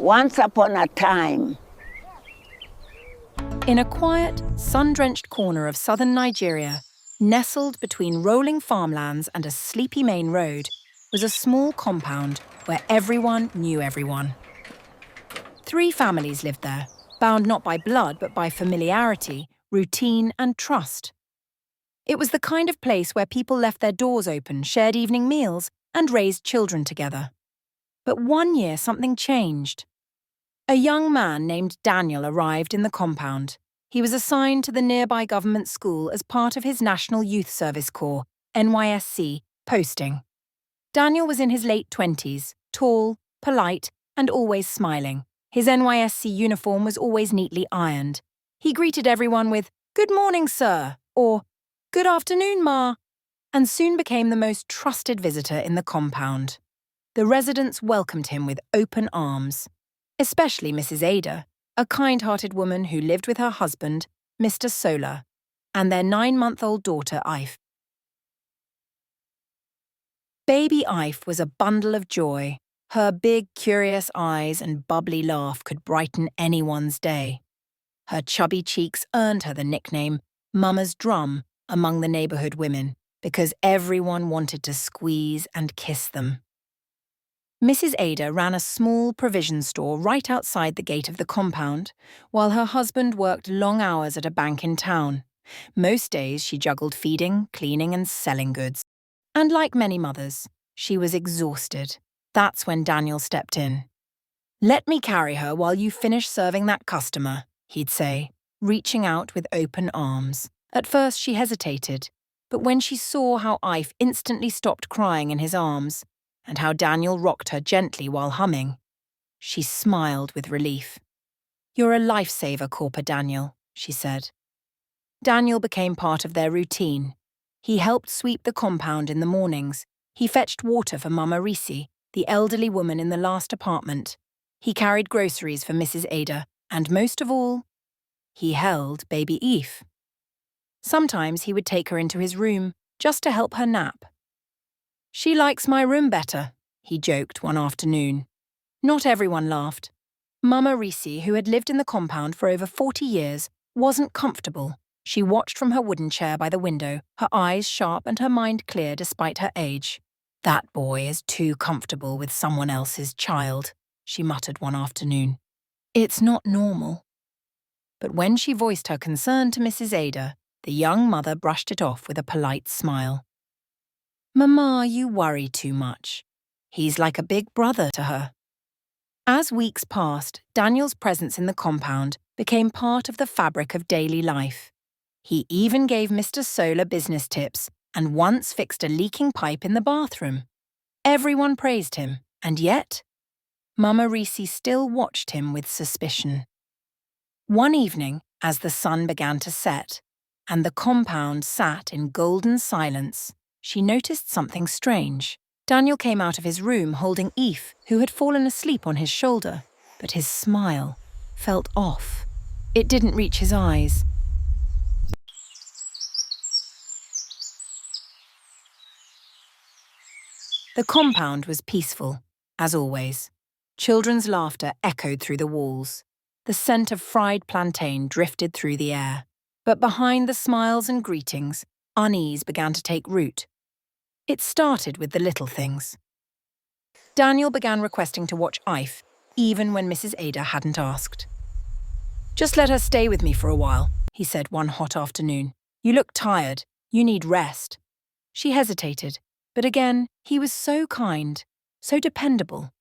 Once upon a time. In a quiet, sun-drenched corner of southern Nigeria, nestled between rolling farmlands and a sleepy main road, was a small compound where everyone knew everyone. 3 families lived there, bound not by blood but by familiarity, routine and trust. It was the kind of place where people left their doors open, shared evening meals, and raised children together. But one year something changed. A young man named Daniel arrived in the compound. He was assigned to the nearby government school as part of his National Youth Service Corps, NYSC, posting. Daniel was in his late 20s, tall, polite, and always smiling. His NYSC uniform was always neatly ironed. He greeted everyone with, "Good morning, sir," or "Good afternoon, ma," and soon became the most trusted visitor in the compound. The residents welcomed him with open arms, especially Mrs. Ada, a kind-hearted woman who lived with her husband, Mr. Solar, and their 9-month-old daughter, Ife. Baby Ife was a bundle of joy. Her big, curious eyes and bubbly laugh could brighten anyone's day. Her chubby cheeks earned her the nickname Mama's Drum among the neighborhood women, because everyone wanted to squeeze and kiss them. Mrs. Ada ran a small provision store right outside the gate of the compound, while her husband worked long hours at a bank in town. Most days she juggled feeding, cleaning and selling goods. And like many mothers, she was exhausted. That's when Daniel stepped in. "Let me carry her while you finish serving that customer," he'd say, reaching out with open arms. At first she hesitated, but when she saw how Ife instantly stopped crying in his arms, and how Daniel rocked her gently while humming, she smiled with relief. "You're a lifesaver, Corper Daniel," she said. Daniel became part of their routine. He helped sweep the compound in the mornings. He fetched water for Mama Risi, the elderly woman in the last apartment. He carried groceries for Mrs. Ada, and most of all, he held baby Ife. Sometimes he would take her into his room, just to help her nap. "She likes my room better," he joked one afternoon. Not everyone laughed. Mama Risi, who had lived in the compound for over 40 years, wasn't comfortable. She watched from her wooden chair by the window, her eyes sharp and her mind clear despite her age. "That boy is too comfortable with someone else's child," she muttered one afternoon. "It's not normal." But when she voiced her concern to Mrs. Ada, the young mother brushed it off with a polite smile. "Mama, you worry too much. He's like a big brother to her." As weeks passed, Daniel's presence in the compound became part of the fabric of daily life. He even gave Mr. Solar business tips and once fixed a leaking pipe in the bathroom. Everyone praised him, and yet, Mama Risi still watched him with suspicion. One evening, as the sun began to set, and the compound sat in golden silence, she noticed something strange. Daniel came out of his room holding Ife, who had fallen asleep on his shoulder, but his smile felt off. It didn't reach his eyes. The compound was peaceful, as always. Children's laughter echoed through the walls. The scent of fried plantain drifted through the air. But behind the smiles and greetings, unease began to take root. It started with the little things. Daniel began requesting to watch Ife, even when Mrs. Ada hadn't asked. "Just let her stay with me for a while," he said one hot afternoon. "You look tired. You need rest." She hesitated, but again, he was so kind, so dependable.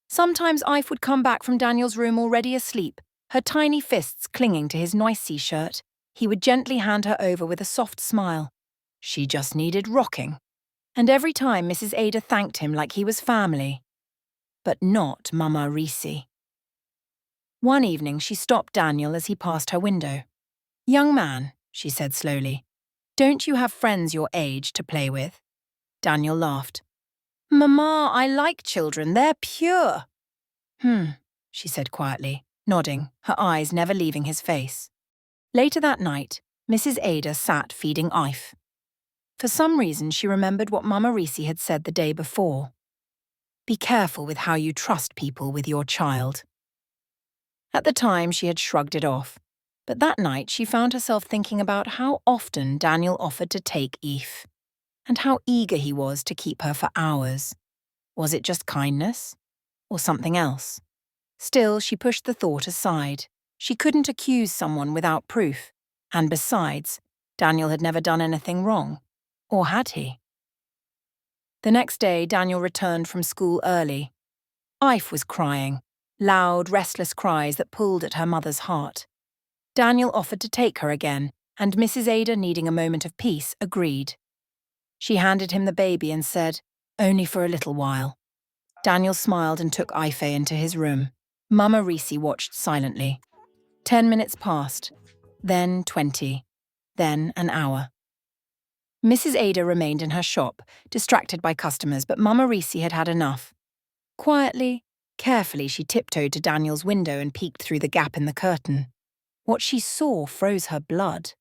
Sometimes Ife would come back from Daniel's room already asleep, her tiny fists clinging to his NYSC shirt. He would gently hand her over with a soft smile. She just needed rocking. And every time Mrs. Ada thanked him like he was family. But not Mama Risi. One evening she stopped Daniel as he passed her window. "Young man," she said slowly, "don't you have friends your age to play with?" Daniel laughed. "Mama, I like children. They're pure." She said quietly, nodding, her eyes never leaving his face. Later that night, Mrs. Ada sat feeding Ife. For some reason, she remembered what Mama Risi had said the day before. Be careful with how you trust people with your child. At the time, she had shrugged it off, but that night she found herself thinking about how often Daniel offered to take Eve, and how eager he was to keep her for hours. Was it just kindness? Or something else? Still, she pushed the thought aside. She couldn't accuse someone without proof, and besides, Daniel had never done anything wrong. Or had he? The next day, Daniel returned from school early. Eve was crying, loud, restless cries that pulled at her mother's heart. Daniel offered to take her again, and Mrs. Ada, needing a moment of peace, agreed. She handed him the baby and said, "Only for a little while." Daniel smiled and took Ife into his room. Mama Reese watched silently. 10 minutes passed, then 20, then an hour. Mrs. Ada remained in her shop, distracted by customers, but Mama Reese had had enough. Quietly, carefully, she tiptoed to Daniel's window and peeked through the gap in the curtain. What she saw froze her blood.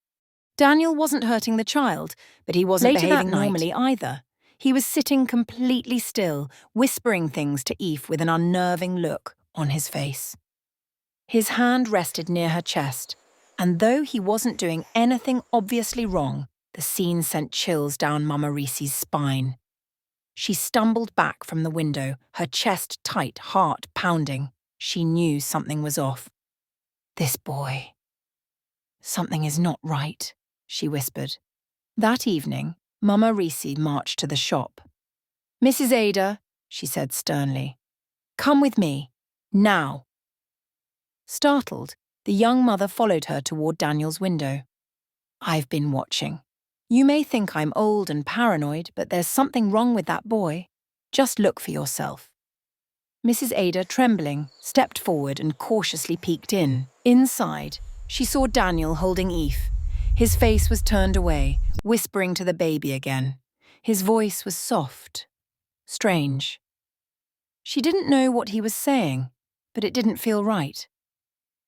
Daniel wasn't hurting the child, but he wasn't behaving normally either. He was sitting completely still, whispering things to Eve with an unnerving look on his face. His hand rested near her chest, and though he wasn't doing anything obviously wrong, the scene sent chills down Mama Reese's spine. She stumbled back from the window, her chest tight, heart pounding. She knew something was off. This boy. Something is not right, she whispered. That evening, Mama Reese marched to the shop. "Mrs. Ada," she said sternly, "come with me, now." Startled, the young mother followed her toward Daniel's window. "I've been watching. You may think I'm old and paranoid, but there's something wrong with that boy. Just look for yourself." Mrs. Ada, trembling, stepped forward and cautiously peeked in. Inside, she saw Daniel holding Eve. His face was turned away, whispering to the baby again. His voice was soft, strange. She didn't know what he was saying, but it didn't feel right.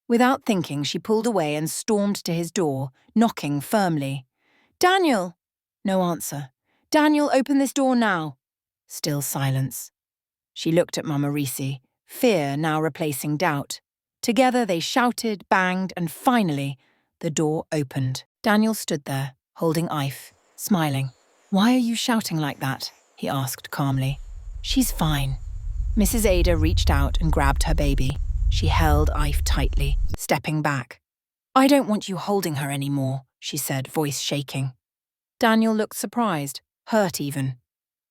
Without thinking, she pulled away and stormed to his door, knocking firmly. "Daniel!" No answer. "Daniel, open this door now." Still silence. She looked at Mama Reese, fear now replacing doubt. Together they shouted, banged, and finally, the door opened. Daniel stood there, holding Eve, smiling. "Why are you shouting like that?" he asked calmly. "She's fine." Mrs. Ada reached out and grabbed her baby. She held Eve tightly, stepping back. "I don't want you holding her anymore," she said, voice shaking. Daniel looked surprised, hurt even.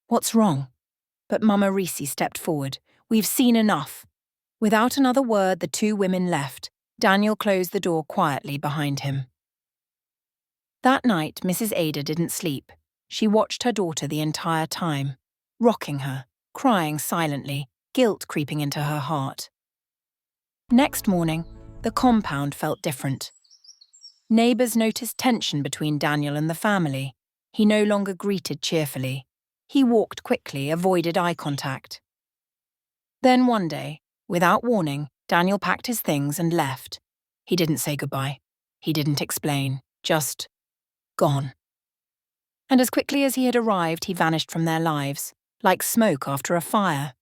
"What's wrong?" But Mama Reese stepped forward. "We've seen enough." Without another word, the two women left. Daniel closed the door quietly behind him. That night, Mrs. Ada didn't sleep. She watched her daughter the entire time, rocking her, crying silently, guilt creeping into her heart. Next morning, the compound felt different. Neighbours noticed tension between Daniel and the family. He no longer greeted cheerfully. He walked quickly, avoided eye contact. Then one day, without warning, Daniel packed his things and left. He didn't say goodbye. He didn't explain. Just gone. And as quickly as he had arrived, he vanished from their lives, like smoke after a fire.